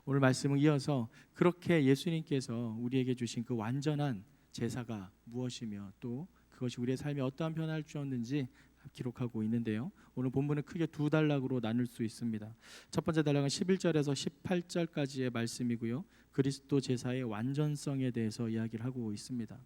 오늘 말씀을 이어서 그렇게 예수님께서 우리에게 주신 그 완전한 제사가 무엇이며 또 그것이 우리의 삶에 어떠한 변화를 주었는지 기록하고 있는데요. 오늘 본문은 크게 두 단락으로 나눌 수 있습니다. 첫 번째 단락은 11절에서 18절까지의 말씀이고요. 그리스도 제사의 완전성에 대해서 이야기를 하고 있습니다.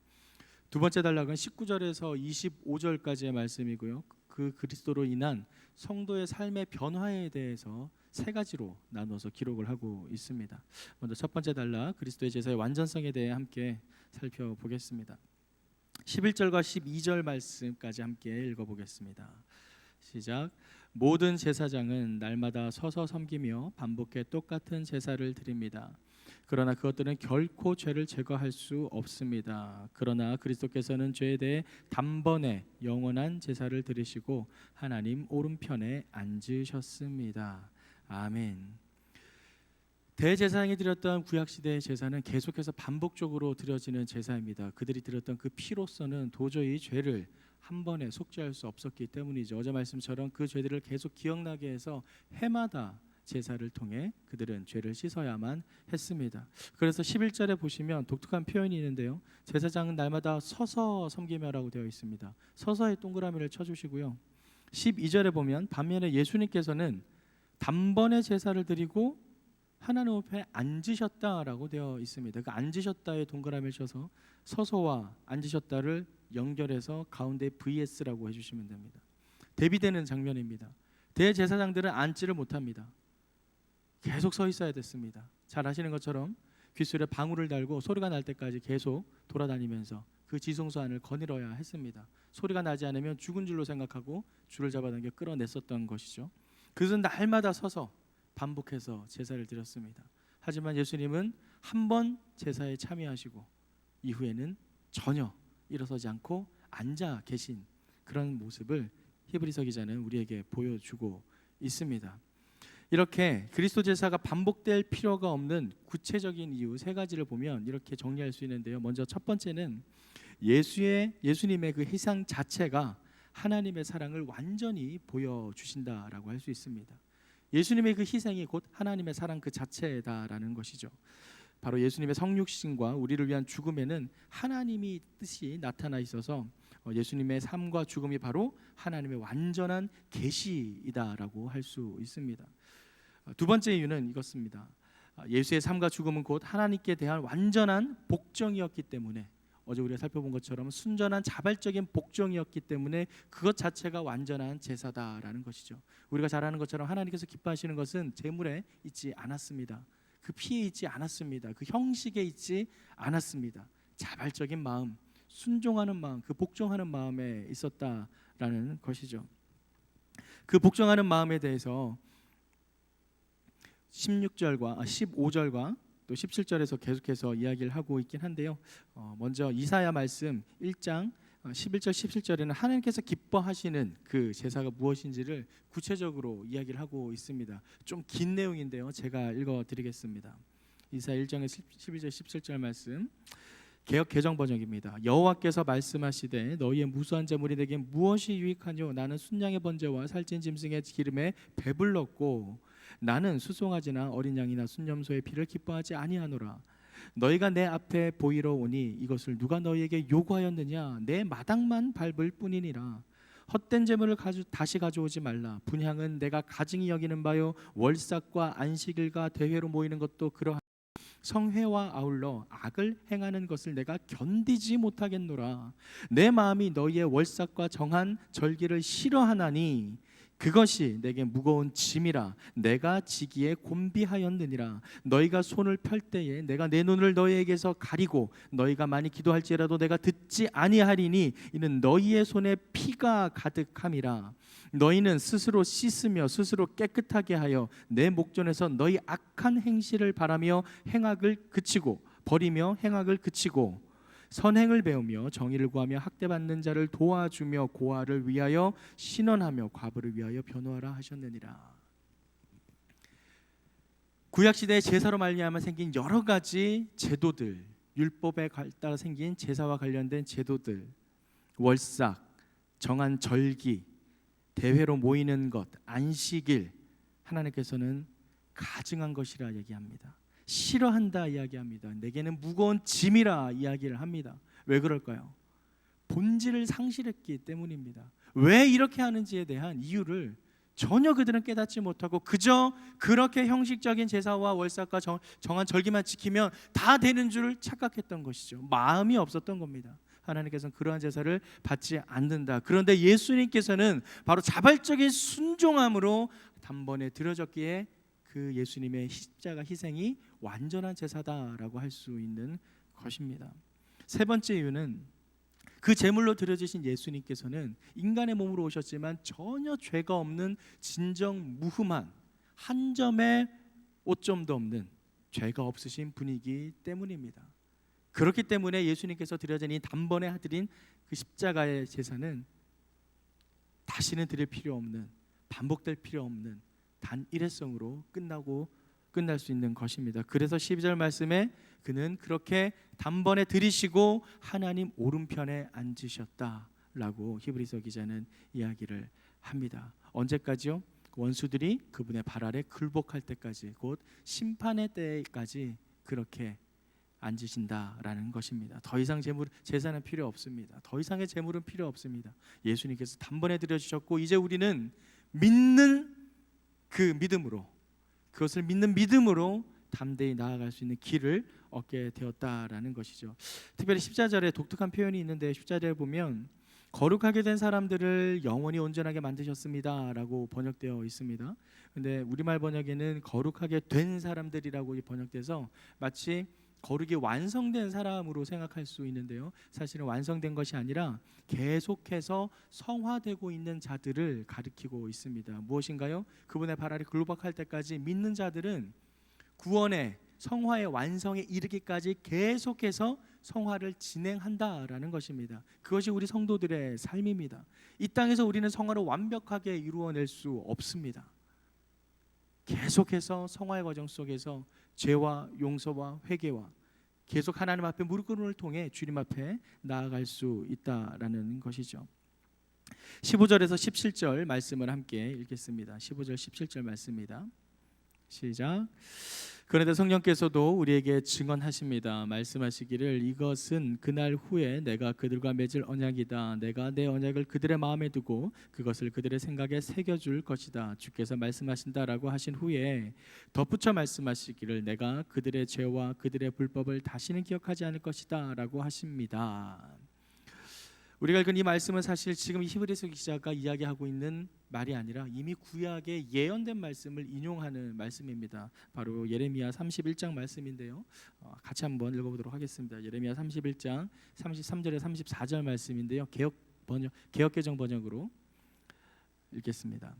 두 번째 단락은 19절에서 25절까지의 말씀이고요. 그 그리스도로 인한 성도의 삶의 변화에 대해서 세 가지로 나눠서 기록을 하고 있습니다. 먼저 첫 번째 단락 그리스도의 제사의 완전성에 대해 함께 살펴보겠습니다. 11절과 12절 말씀까지 함께 읽어보겠습니다. 시작. 모든 제사장은 날마다 서서 섬기며 반복해 똑같은 제사를 드립니다. 그러나 그것들은 결코 죄를 제거할 수 없습니다. 그러나 그리스도께서는 죄에 대해 단번에 영원한 제사를 드리시고 하나님 오른편에 앉으셨습니다. 아멘. 대제사장이 드렸던 구약시대의 제사는 계속해서 반복적으로 드려지는 제사입니다. 그들이 드렸던 그 피로서는 도저히 죄를 한 번에 속죄할 수 없었기 때문이죠. 어제 말씀처럼 그 죄들을 계속 기억나게 해서 해마다 제사를 통해 그들은 죄를 씻어야만 했습니다. 그래서 11절에 보시면 독특한 표현이 있는데요. 제사장은 날마다 서서 섬기며라고 되어 있습니다. 서서의 동그라미를 쳐주시고요. 12절에 보면 반면에 예수님께서는 단번에 제사를 드리고 하나님 앞에 앉으셨다라고 되어 있습니다. 그 앉으셨다에 동그라미를 쳐서 서서와 앉으셨다를 연결해서 가운데 VS라고 해주시면 됩니다. 대비되는 장면입니다. 대제사장들은 앉지를 못합니다. 계속 서 있어야 됐습니다. 잘 아시는 것처럼 귓술에 방울을 달고 소리가 날 때까지 계속 돌아다니면서 그 지성소 안을 거닐어야 했습니다. 소리가 나지 않으면 죽은 줄로 생각하고 줄을 잡아당겨 끌어냈었던 것이죠. 그것은 날마다 서서 반복해서 제사를 드렸습니다. 하지만 예수님은 한 번 제사에 참여하시고 이후에는 전혀 일어서지 않고 앉아 계신 그런 모습을 히브리서 기자는 우리에게 보여주고 있습니다. 이렇게 그리스도 제사가 반복될 필요가 없는 구체적인 이유 세 가지를 보면 이렇게 정리할 수 있는데요. 먼저 첫 번째는 예수님의 그 희생 자체가 하나님의 사랑을 완전히 보여주신다라고 할 수 있습니다. 예수님의 그 희생이 곧 하나님의 사랑 그 자체다라는 것이죠. 바로 예수님의 성육신과 우리를 위한 죽음에는 하나님이 뜻이 나타나 있어서 예수님의 삶과 죽음이 바로 하나님의 완전한 계시이다라고 할 수 있습니다. 두 번째 이유는 이것입니다. 예수의 삶과 죽음은 곧 하나님께 대한 완전한 복종이었기 때문에 어제 우리가 살펴본 것처럼 순전한 자발적인 복종이었기 때문에 그것 자체가 완전한 제사다라는 것이죠. 우리가 잘 아는 것처럼 하나님께서 기뻐하시는 것은 제물에 있지 않았습니다. 그 피에 있지 않았습니다. 그 형식에 있지 않았습니다. 자발적인 마음, 순종하는 마음, 그 복종하는 마음에 있었다라는 것이죠. 그 복종하는 마음에 대해서 15절과 또 17절에서 계속해서 이야기를 하고 있긴 한데요. 먼저 이사야 말씀 1장 11절 17절에는 하나님께서 기뻐하시는 그 제사가 무엇인지를 구체적으로 이야기를 하고 있습니다. 좀 긴 내용인데요. 제가 읽어드리겠습니다. 이사야 1장 12절 17절 말씀 개역 개정 번역입니다. 여호와께서 말씀하시되 너희의 무수한 제물이 내게 무엇이 유익하뇨? 나는 순양의 번제와 살찐 짐승의 기름에 배불렀고 나는 수송아지나 어린 양이나 순염소의 피를 기뻐하지 아니하노라. 너희가 내 앞에 보이러 오니 이것을 누가 너희에게 요구하였느냐? 내 마당만 밟을 뿐이니라. 헛된 제물을 다시 가져오지 말라. 분향은 내가 가증히 여기는 바요 월삭과 안식일과 대회로 모이는 것도 그러하니 성회와 아울러 악을 행하는 것을 내가 견디지 못하겠노라. 내 마음이 너희의 월삭과 정한 절기를 싫어하나니 그것이 내게 무거운 짐이라 내가 지기에 곤비하였느니라. 너희가 손을 펼 때에 내가 내 눈을 너희에게서 가리고 너희가 많이 기도할지라도 내가 듣지 아니하리니 이는 너희의 손에 피가 가득함이라. 너희는 스스로 씻으며 스스로 깨끗하게 하여 내 목전에서 너희 악한 행실을 바라며 행악을 그치고 버리며 행악을 그치고 선행을 배우며 정의를 구하며 학대받는 자를 도와주며 고아를 위하여 신원하며 과부를 위하여 변호하라 하셨느니라. 구약시대의 제사로 말미암아 생긴 여러 가지 제도들, 율법에 따라 생긴 제사와 관련된 제도들, 월삭, 정한 절기, 대회로 모이는 것, 안식일, 하나님께서는 가증한 것이라 얘기합니다. 싫어한다 이야기합니다. 내게는 무거운 짐이라 이야기를 합니다. 왜 그럴까요? 본질을 상실했기 때문입니다. 왜 이렇게 하는지에 대한 이유를 전혀 그들은 깨닫지 못하고 그저 그렇게 형식적인 제사와 월삭과 정한 절기만 지키면 다 되는 줄 착각했던 것이죠. 마음이 없었던 겁니다. 하나님께서는 그러한 제사를 받지 않는다. 그런데 예수님께서는 바로 자발적인 순종함으로 단번에 드려졌기에 그 예수님의 십자가 희생이 완전한 제사다라고 할 수 있는 것입니다. 세 번째 이유는 그 제물로 드려지신 예수님께서는 인간의 몸으로 오셨지만 전혀 죄가 없는 진정 무흠한 한 점의 오점도 없는 죄가 없으신 분이기 때문입니다. 그렇기 때문에 예수님께서 드려진 이 단번에 드린 그 십자가의 제사는 다시는 드릴 필요 없는, 반복될 필요 없는 단 일회성으로 끝날 수 있는 것입니다. 그래서 12절 말씀에 그는 그렇게 단번에 들이시고 하나님 오른편에 앉으셨다라고 히브리서 기자는 이야기를 합니다. 언제까지요? 원수들이 그분의 발 아래 굴복할 때까지, 곧 심판의 때까지 그렇게 앉으신다라는 것입니다. 더 이상 제사는 필요 없습니다. 더 이상의 제물은 필요 없습니다. 예수님께서 단번에 드려주셨고 이제 우리는 믿는 그 믿음으로, 그것을 믿는 믿음으로 담대히 나아갈 수 있는 길을 얻게 되었다라는 것이죠. 특별히 14절에 독특한 표현이 있는데 14절에 보면 거룩하게 된 사람들을 영원히 온전하게 만드셨습니다라고 번역되어 있습니다. 근데 우리말 번역에는 거룩하게 된 사람들이라고 번역돼서 마치 거룩이 완성된 사람으로 생각할 수 있는데요, 사실은 완성된 것이 아니라 계속해서 성화되고 있는 자들을 가리키고 있습니다. 무엇인가요? 그분의 발 아래 굴복할 때까지 믿는 자들은 구원의 성화의 완성에 이르기까지 계속해서 성화를 진행한다라는 것입니다. 그것이 우리 성도들의 삶입니다. 이 땅에서 우리는 성화를 완벽하게 이루어낼 수 없습니다. 계속해서 성화의 과정 속에서 죄와 용서와 회개와 계속 하나님 앞에 무릎 꿇음을 통해 주님 앞에 나아갈 수 있다라는 것이죠. 15절에서 17절 말씀을 함께 읽겠습니다. 15절 17절 말씀입니다. 시작. 그런데 성령께서도 우리에게 증언하십니다. 말씀하시기를 이것은 그날 후에 내가 그들과 맺을 언약이다. 내가 내 언약을 그들의 마음에 두고 그것을 그들의 생각에 새겨줄 것이다. 주께서 말씀하신다라고 하신 후에 덧붙여 말씀하시기를 내가 그들의 죄와 그들의 불법을 다시는 기억하지 않을 것이다 라고 하십니다. 우리가 읽은 이 말씀은 사실 지금 히브리서 기자가 이야기하고 있는 말이 아니라 이미 구약에 예언된 말씀을 인용하는 말씀입니다. 바로 예레미야 31장 말씀인데요, 같이 한번 읽어보도록 하겠습니다. 예레미야 31장 33절에 34절 말씀인데요, 개역개정 번역으로 읽겠습니다.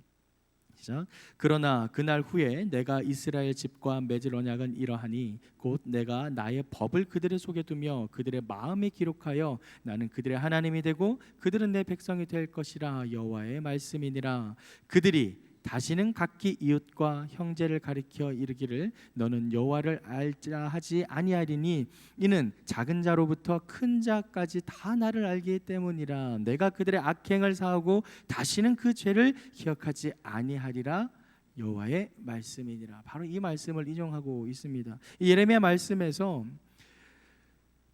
시작. 그러나 그날 후에 내가 이스라엘 집과 맺을 언약은 이러하니 곧 내가 나의 법을 그들의 속에 두며 그들의 마음에 기록하여 나는 그들의 하나님이 되고 그들은 내 백성이 될 것이라 여호와의 말씀이니라. 그들이 다시는 각기 이웃과 형제를 가리켜 이르기를 너는 여호와를 알자 하지 아니하리니 이는 작은 자로부터 큰 자까지 다 나를 알기 때문이라. 내가 그들의 악행을 사하고 다시는 그 죄를 기억하지 아니하리라 여호와의 말씀이니라. 바로 이 말씀을 인용하고 있습니다. 이 예레미야 말씀에서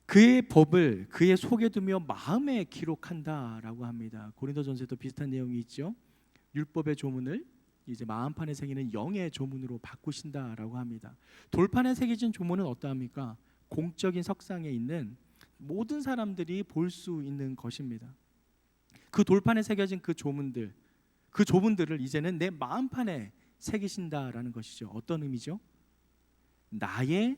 그의 법을 그의 속에 두며 마음에 기록한다라고 합니다. 고린도전서에도 비슷한 내용이 있죠. 율법의 조문을 이제 마음판에 새기는 영의 조문으로 바꾸신다라고 합니다. 돌판에 새겨진 조문은 어떠합니까? 공적인 석상에 있는 모든 사람들이 볼 수 있는 것입니다. 그 돌판에 새겨진 그 조문들을 이제는 내 마음판에 새기신다라는 것이죠. 어떤 의미죠? 나의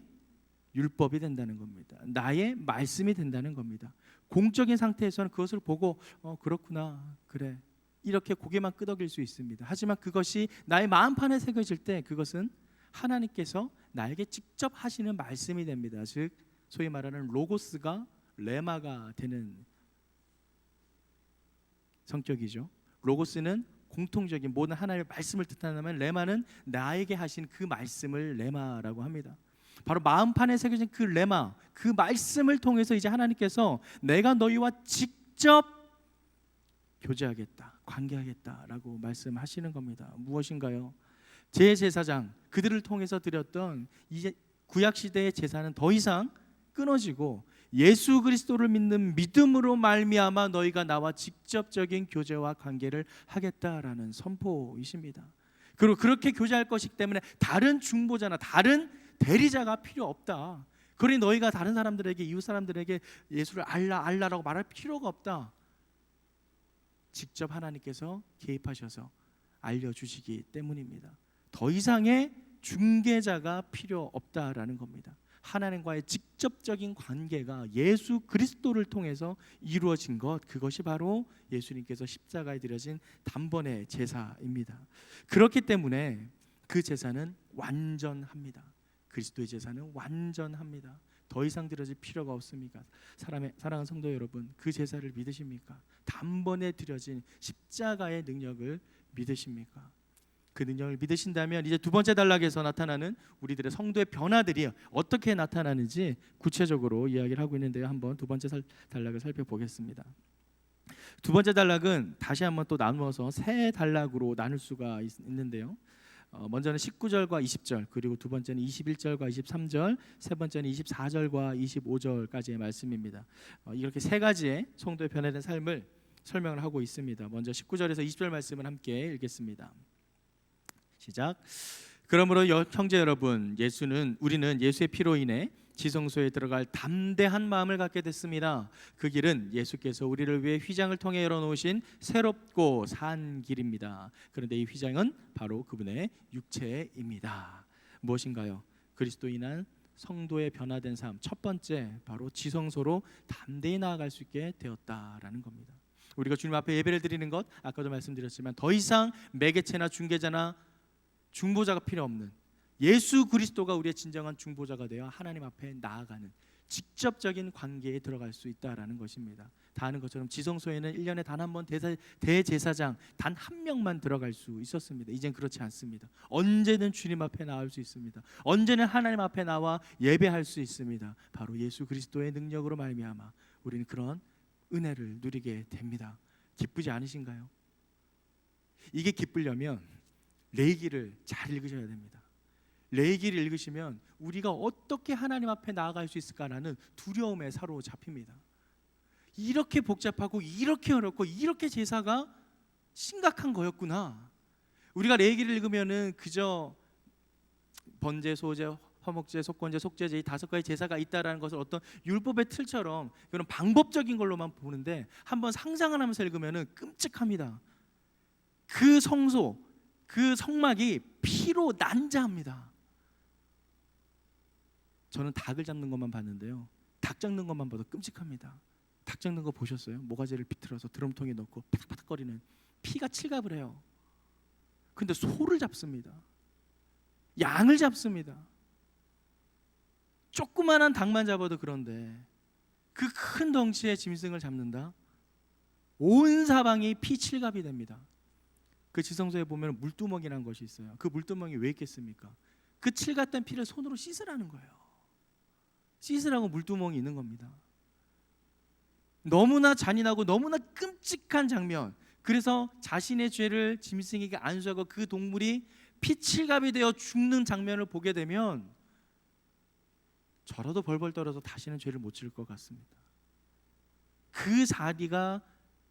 율법이 된다는 겁니다. 나의 말씀이 된다는 겁니다. 공적인 상태에서는 그것을 보고 그렇구나, 그래, 이렇게 고개만 끄덕일 수 있습니다. 하지만 그것이 나의 마음판에 새겨질 때 그것은 하나님께서 나에게 직접 하시는 말씀이 됩니다. 즉 소위 말하는 로고스가 레마가 되는 성격이죠. 로고스는 공통적인 모든 하나님의 말씀을 뜻한다면 레마는 나에게 하신 그 말씀을 레마라고 합니다. 바로 마음판에 새겨진 그 레마, 그 말씀을 통해서 이제 하나님께서 내가 너희와 직접 교제하겠다, 관계하겠다라고 말씀하시는 겁니다. 무엇인가요? 제 제사장, 그들을 통해서 드렸던 이제 구약 시대의 제사는 더 이상 끊어지고 예수 그리스도를 믿는 믿음으로 말미암아 너희가 나와 직접적인 교제와 관계를 하겠다라는 선포이십니다. 그리고 그렇게 교제할 것이기 때문에 다른 중보자나 다른 대리자가 필요 없다. 그러니 너희가 다른 사람들에게, 이웃 사람들에게 예수를 알라라고 말할 필요가 없다. 직접 하나님께서 개입하셔서 알려주시기 때문입니다. 더 이상의 중개자가 필요 없다라는 겁니다. 하나님과의 직접적인 관계가 예수 그리스도를 통해서 이루어진 것, 그것이 바로 예수님께서 십자가에 드려진 단번의 제사입니다. 그렇기 때문에 그 제사는 완전합니다. 그리스도의 제사는 완전합니다. 더 이상 드려질 필요가 없습니까? 사랑하는 성도 여러분, 그 제사를 믿으십니까? 단번에 드려진 십자가의 능력을 믿으십니까? 그 능력을 믿으신다면 이제 두 번째 단락에서 나타나는 우리들의 성도의 변화들이 어떻게 나타나는지 구체적으로 이야기를 하고 있는데요. 한번 두 번째 단락을 살펴보겠습니다. 두 번째 단락은 다시 한번 또 나누어서 세 단락으로 나눌 수가 있는데요. 먼저는 19절과 20절, 그리고 두 번째는 21절과 23절, 세 번째는 24절과 25절까지의 말씀입니다. 이렇게 세 가지의 성도의 변화된 삶을 설명을 하고 있습니다. 먼저 19절에서 20절 말씀을 함께 읽겠습니다. 시작. 그러므로 형제 여러분, 우리는 예수의 피로 인해 지성소에 들어갈 담대한 마음을 갖게 됐습니다. 그 길은 예수께서 우리를 위해 휘장을 통해 열어놓으신 새롭고 산 길입니다. 그런데 이 휘장은 바로 그분의 육체입니다. 무엇인가요? 그리스도 인한 성도의 변화된 삶, 첫 번째 바로 지성소로 담대히 나아갈 수 있게 되었다라는 겁니다. 우리가 주님 앞에 예배를 드리는 것, 아까도 말씀드렸지만 더 이상 매개체나 중개자나 중보자가 필요 없는 예수 그리스도가 우리의 진정한 중보자가 되어 하나님 앞에 나아가는 직접적인 관계에 들어갈 수 있다라는 것입니다. 다 아는 것처럼 지성소에는 1년에 단 한 번 대제사장 단 한 명만 들어갈 수 있었습니다. 이젠 그렇지 않습니다. 언제든 주님 앞에 나올 수 있습니다. 언제는 하나님 앞에 나와 예배할 수 있습니다. 바로 예수 그리스도의 능력으로 말미암아 우리는 그런 은혜를 누리게 됩니다. 기쁘지 않으신가요? 이게 기쁘려면 레위기를 잘 읽으셔야 됩니다. 레위기를 읽으시면 우리가 어떻게 하나님 앞에 나아갈 수 있을까라는 두려움에 사로잡힙니다. 이렇게 복잡하고 이렇게 어렵고 이렇게 제사가 심각한 거였구나. 우리가 레위기를 읽으면은 그저 번제, 소제, 화목제, 속건제, 속죄제 이 5가지 제사가 있다라는 것을 어떤 율법의 틀처럼 그런 방법적인 걸로만 보는데 한번 상상을 하면서 읽으면은 끔찍합니다. 그 성소, 그 성막이 피로 난자합니다. 저는 닭을 잡는 것만 봤는데요. 닭 잡는 것만 봐도 끔찍합니다. 닭 잡는 거 보셨어요? 모가지를 비틀어서 드럼통에 넣고 파닥파닥거리는 피가 칠갑을 해요. 근데 소를 잡습니다. 양을 잡습니다. 조그만한 닭만 잡아도 그런데 그 큰 덩치의 짐승을 잡는다? 온 사방이 피칠갑이 됩니다. 그 지성소에 보면 물두멍이라는 것이 있어요. 그 물두멍이 왜 있겠습니까? 그 칠갑된 피를 손으로 씻으라는 거예요. 씻으라고 물두멍이 있는 겁니다. 너무나 잔인하고 너무나 끔찍한 장면. 그래서 자신의 죄를 짐승에게 안수하고 그 동물이 피칠갑이 되어 죽는 장면을 보게 되면 저라도 벌벌 떨어서 다시는 죄를 못 지을 것 같습니다. 그 자리가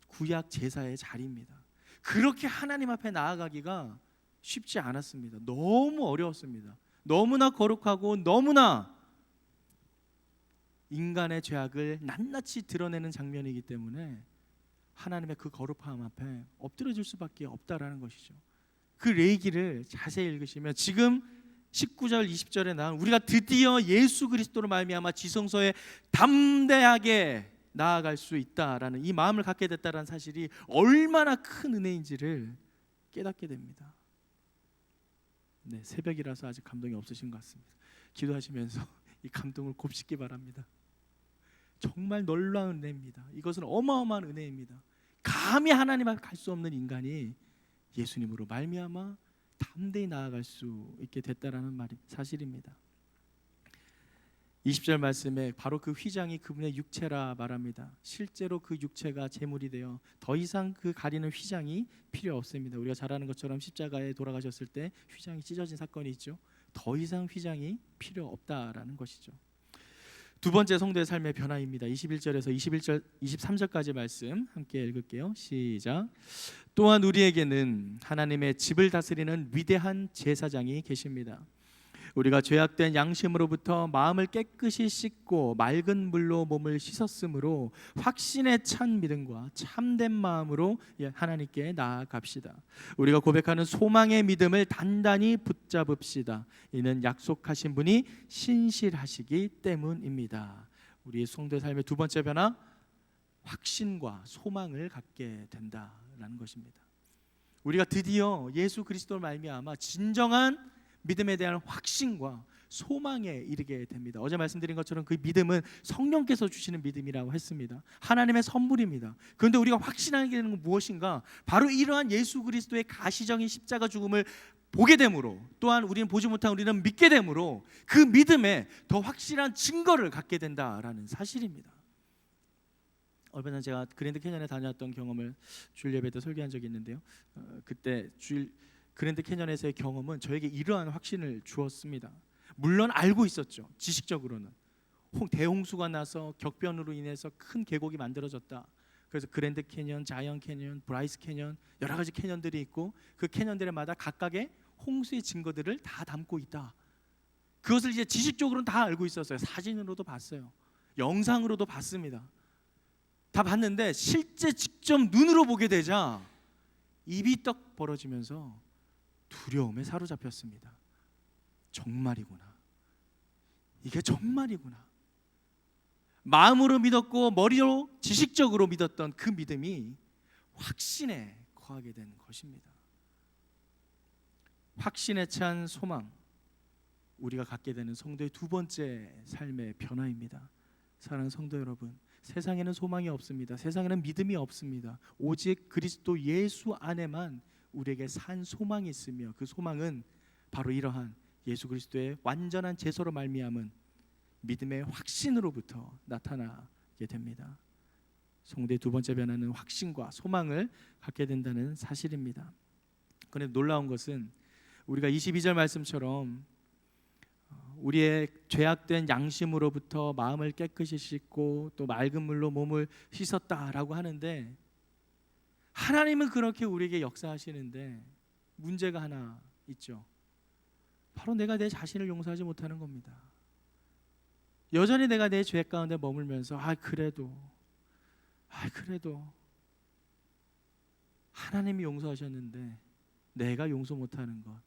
구약 제사의 자리입니다. 그렇게 하나님 앞에 나아가기가 쉽지 않았습니다. 너무 어려웠습니다. 너무나 거룩하고 너무나 인간의 죄악을 낱낱이 드러내는 장면이기 때문에 하나님의 그 거룩함 앞에 엎드려질 수밖에 없다라는 것이죠. 그 레위기를 자세히 읽으시면 지금 19절 20절에 나온 우리가 드디어 예수 그리스도로 말미암아 지성소에 담대하게 나아갈 수 있다라는 이 마음을 갖게 됐다라는 사실이 얼마나 큰 은혜인지를 깨닫게 됩니다. 네, 새벽이라서 아직 감동이 없으신 것 같습니다. 기도하시면서 이 감동을 곱씹기 바랍니다. 정말 놀라운 은혜입니다. 이것은 어마어마한 은혜입니다. 감히 하나님 앞에 갈 수 없는 인간이 예수님으로 말미암아 담대히 나아갈 수 있게 됐다라는 말이 사실입니다. 20절 말씀에 바로 그 휘장이 그분의 육체라 말합니다. 실제로 그 육체가 제물이 되어 더 이상 그 가리는 휘장이 필요 없습니다. 우리가 잘 아는 것처럼 십자가에 돌아가셨을 때 휘장이 찢어진 사건이 있죠. 더 이상 휘장이 필요 없다라는 것이죠. 두 번째 성도의 삶의 변화입니다. 21절에서 23절까지 말씀 함께 읽을게요. 시작. 또한 우리에게는 하나님의 집을 다스리는 위대한 제사장이 계십니다. 우리가 죄악된 양심으로부터 마음을 깨끗이 씻고 맑은 물로 몸을 씻었으므로 확신에 찬 믿음과 참된 마음으로 하나님께 나아갑시다. 우리가 고백하는 소망의 믿음을 단단히 붙잡읍시다. 이는 약속하신 분이 신실하시기 때문입니다. 우리의 성도의 삶의 두 번째 변화, 확신과 소망을 갖게 된다라는 것입니다. 우리가 드디어 예수 그리스도를 말미암아 진정한 믿음에 대한 확신과 소망에 이르게 됩니다. 어제 말씀드린 것처럼 그 믿음은 성령께서 주시는 믿음이라고 했습니다. 하나님의 선물입니다. 그런데 우리가 확신하게 되는 건 무엇인가? 바로 이러한 예수 그리스도의 가시적인 십자가 죽음을 보게 되므로, 또한 우리는 보지 못한 우리는 믿게 되므로 그 믿음에 더 확실한 증거를 갖게 된다라는 사실입니다. 얼마 전 제가 그랜드 캐년에 다녀왔던 경험을 주일 예배 때 설교한 적이 있는데요. 그때 그랜드 캐년에서의 경험은 저에게 이러한 확신을 주었습니다. 물론 알고 있었죠. 지식적으로는 대홍수가 나서 격변으로 인해서 큰 계곡이 만들어졌다. 그래서 그랜드 캐년, 자이언트 캐년, 브라이스 캐년, 여러 가지 캐년들이 있고 그 캐년들마다 각각의 홍수의 증거들을 다 담고 있다. 그것을 이제 지식적으로는 다 알고 있었어요. 사진으로도 봤어요. 영상으로도 봤습니다. 다 봤는데 실제 직접 눈으로 보게 되자 입이 떡 벌어지면서 두려움에 사로잡혔습니다. 정말이구나. 이게 정말이구나. 마음으로 믿었고 머리로 지식적으로 믿었던 그 믿음이 확신에 거하게 된 것입니다. 확신에 찬 소망, 우리가 갖게 되는 성도의 두 번째 삶의 변화입니다. 사랑하는 성도 여러분, 세상에는 소망이 없습니다. 세상에는 믿음이 없습니다. 오직 그리스도 예수 안에만 우리에게 산 소망이 있으며 그 소망은 바로 이러한 예수 그리스도의 완전한 제소로 말미암은 믿음의 확신으로부터 나타나게 됩니다. 성도의 두 번째 변화는 확신과 소망을 갖게 된다는 사실입니다. 그런데 놀라운 것은 우리가 22절 말씀처럼 우리의 죄악된 양심으로부터 마음을 깨끗이 씻고 또 맑은 물로 몸을 씻었다라고 하는데, 하나님은 그렇게 우리에게 역사하시는데 문제가 하나 있죠. 바로 내가 내 자신을 용서하지 못하는 겁니다. 여전히 내가 내 죄 가운데 머물면서 그래도 하나님이 용서하셨는데 내가 용서 못하는 것,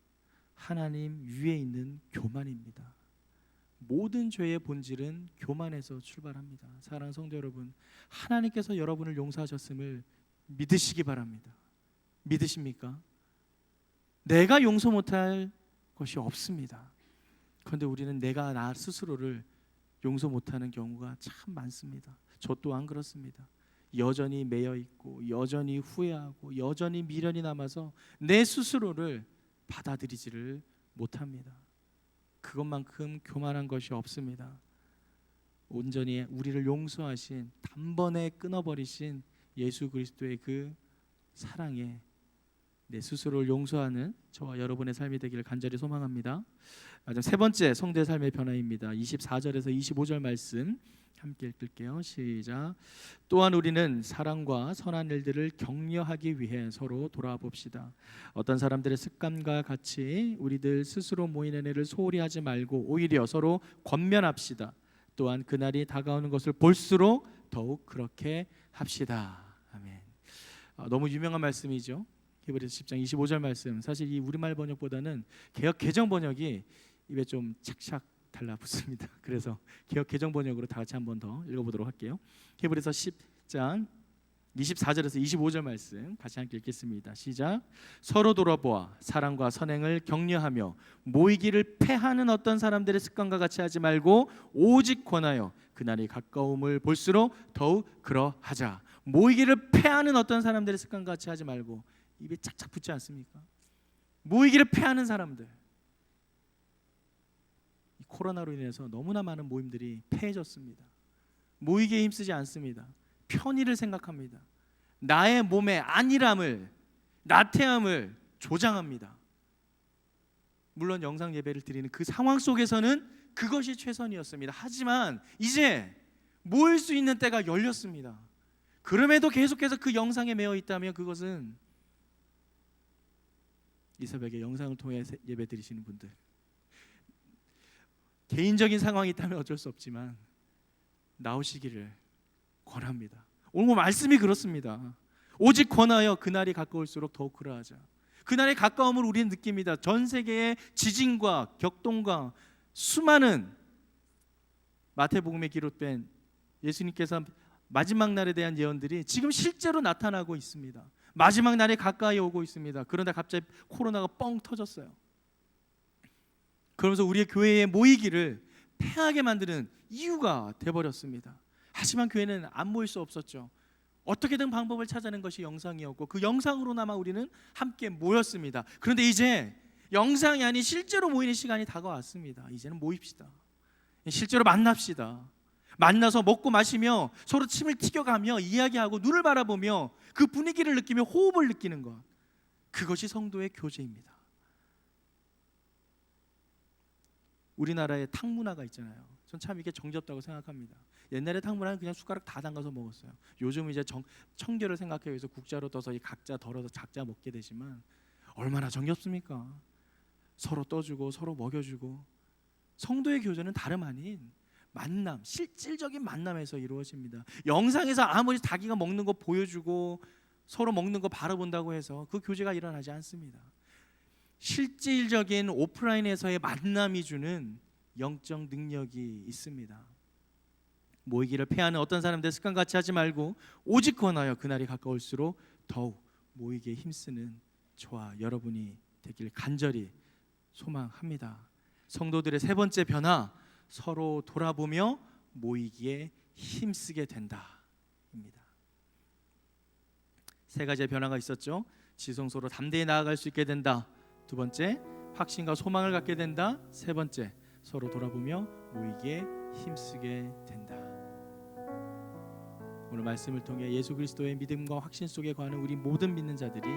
하나님 위에 있는 교만입니다. 모든 죄의 본질은 교만에서 출발합니다. 사랑하는 성도 여러분, 하나님께서 여러분을 용서하셨음을 믿으시기 바랍니다. 믿으십니까? 내가 용서 못할 것이 없습니다. 그런데 우리는 내가 나 스스로를 용서 못하는 경우가 참 많습니다. 저 또한 그렇습니다. 여전히 매여 있고 여전히 후회하고 여전히 미련이 남아서 내 스스로를 받아들이지를 못합니다. 그것만큼 교만한 것이 없습니다. 온전히 우리를 용서하신, 단번에 끊어버리신 예수 그리스도의 그 사랑에 내 스스로를 용서하는 저와 여러분의 삶이 되기를 간절히 소망합니다. 세 번째 성도의 삶의 변화입니다. 24절에서 25절 말씀 함께 읽을게요. 시작. 또한 우리는 사랑과 선한 일들을 격려하기 위해 서로 돌아봅시다. 어떤 사람들의 습관과 같이 우리들 스스로 모이는 일을 소홀히 하지 말고 오히려 서로 권면합시다. 또한 그날이 다가오는 것을 볼수록 더욱 그렇게 합시다. 아멘. 너무 유명한 말씀이죠. 히브리서 10장 25절 말씀. 사실 이 우리말 번역보다는 개역 개정 번역이 입에 좀 착착 달라붙습니다. 그래서 개역 개정 번역으로 다 같이 한 번 더 읽어보도록 할게요. 히브리서 10장 24절에서 25절 말씀 같이 함께 읽겠습니다. 시작. 서로 돌아보아 사랑과 선행을 격려하며 모이기를 패하는 어떤 사람들의 습관과 같이 하지 말고 오직 권하여 그날이 가까움을 볼수록 더욱 그러하자. 모이기를 패하는 어떤 사람들의 습관과 같이 하지 말고, 입에 짝짝 붙지 않습니까? 모이기를 패하는 사람들. 이 코로나로 인해서 너무나 많은 모임들이 패해졌습니다. 모이기에 힘쓰지 않습니다. 편의를 생각합니다. 나의 몸의 안일함을, 나태함을 조장합니다. 물론 영상 예배를 드리는 그 상황 속에서는 그것이 최선이었습니다. 하지만 이제 모일 수 있는 때가 열렸습니다. 그럼에도 계속해서 그 영상에 매여 있다면 그것은 이 새벽에 영상을 통해 예배 드리시는 분들, 개인적인 상황이 있다면 어쩔 수 없지만 나오시기를 권합니다. 오늘 말씀이 그렇습니다. 오직 권하여 그날이 가까울수록 더욱 그러하자. 그날의 가까움을 우리는 느낍니다. 전 세계의 지진과 격동과 수많은 마태복음에 기록된 예수님께서 마지막 날에 대한 예언들이 지금 실제로 나타나고 있습니다. 마지막 날에 가까이 오고 있습니다. 그런데 갑자기 코로나가 뻥 터졌어요. 그러면서 우리의 교회에 모이기를 패하게 만드는 이유가 돼버렸습니다. 하지만 교회는 안 모일 수 없었죠. 어떻게든 방법을 찾아낸 것이 영상이었고 그 영상으로나마 우리는 함께 모였습니다. 그런데 이제 영상이 아닌 실제로 모이는 시간이 다가왔습니다. 이제는 모입시다. 실제로 만납시다. 만나서 먹고 마시며 서로 침을 튀겨가며 이야기하고 눈을 바라보며 그 분위기를 느끼며 호흡을 느끼는 것, 그것이 성도의 교제입니다. 우리나라에 탕 문화가 있잖아요. 전 참 이게 정겹다고 생각합니다. 옛날에 탕 문화는 그냥 숟가락 다 담가서 먹었어요. 요즘 이제 청결을 생각해 위해서 국자로 떠서 이 각자 덜어서 작자 먹게 되지만 얼마나 정겹습니까? 서로 떠주고 서로 먹여주고. 성도의 교제는 다름 아닌 만남, 실질적인 만남에서 이루어집니다. 영상에서 아무리 자기가 먹는 거 보여주고 서로 먹는 거 바라본다고 해서 그 교제가 일어나지 않습니다. 실질적인 오프라인에서의 만남이 주는 영적 능력이 있습니다. 모이기를 패하는 어떤 사람들의 습관같이 하지 말고 오직 권하여 그날이 가까울수록 더욱 모이기에 힘쓰는 저와 여러분이 되길 간절히 소망합니다. 성도들의 세 번째 변화, 서로 돌아보며 모이기에 힘쓰게 된다입니다. 세 가지의 변화가 있었죠. 지성소로 담대히 나아갈 수 있게 된다. 두 번째, 확신과 소망을 갖게 된다. 세 번째, 서로 돌아보며 모이기에 힘쓰게 된다. 오늘 말씀을 통해 예수 그리스도의 믿음과 확신 속에 거하는 우리 모든 믿는 자들이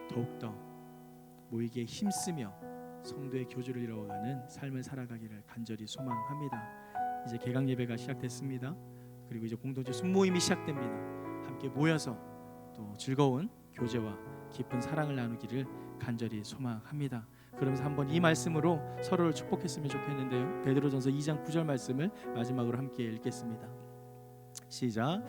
더욱더 모이기에 힘쓰며 성도의 교주를 이루어가는 삶을 살아가기를 간절히 소망합니다. 이제 개강 예배가 시작됐습니다. 그리고 이제 공동체 순모임이 시작됩니다. 함께 모여서 또 즐거운 교제와 깊은 사랑을 나누기를 간절히 소망합니다. 그러면서 한번 이 말씀으로 서로를 축복했으면 좋겠는데요. 베드로전서 2장 9절 말씀을 마지막으로 함께 읽겠습니다. 시작.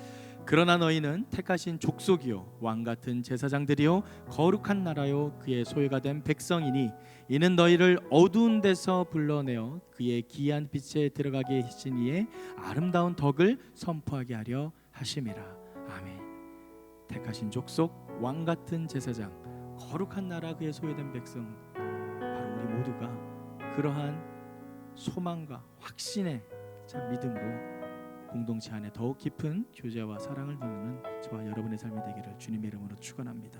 그러나 너희는 택하신 족속이요 왕 같은 제사장들이요 거룩한 나라요 그의 소유가 된 백성이니 이는 너희를 어두운 데서 불러내어 그의 기이한 빛에 들어가게 하신 이의 아름다운 덕을 선포하게 하려 하심이라. 아멘. 택하신 족속, 왕 같은 제사장, 거룩한 나라 그의 소유된 백성, 바로 우리 모두가 그러한 소망과 확신의 참 믿음으로 공동체 안에 더욱 깊은 교제와 사랑을 나누는 저와 여러분의 삶이 되기를 주님의 이름으로 축원합니다.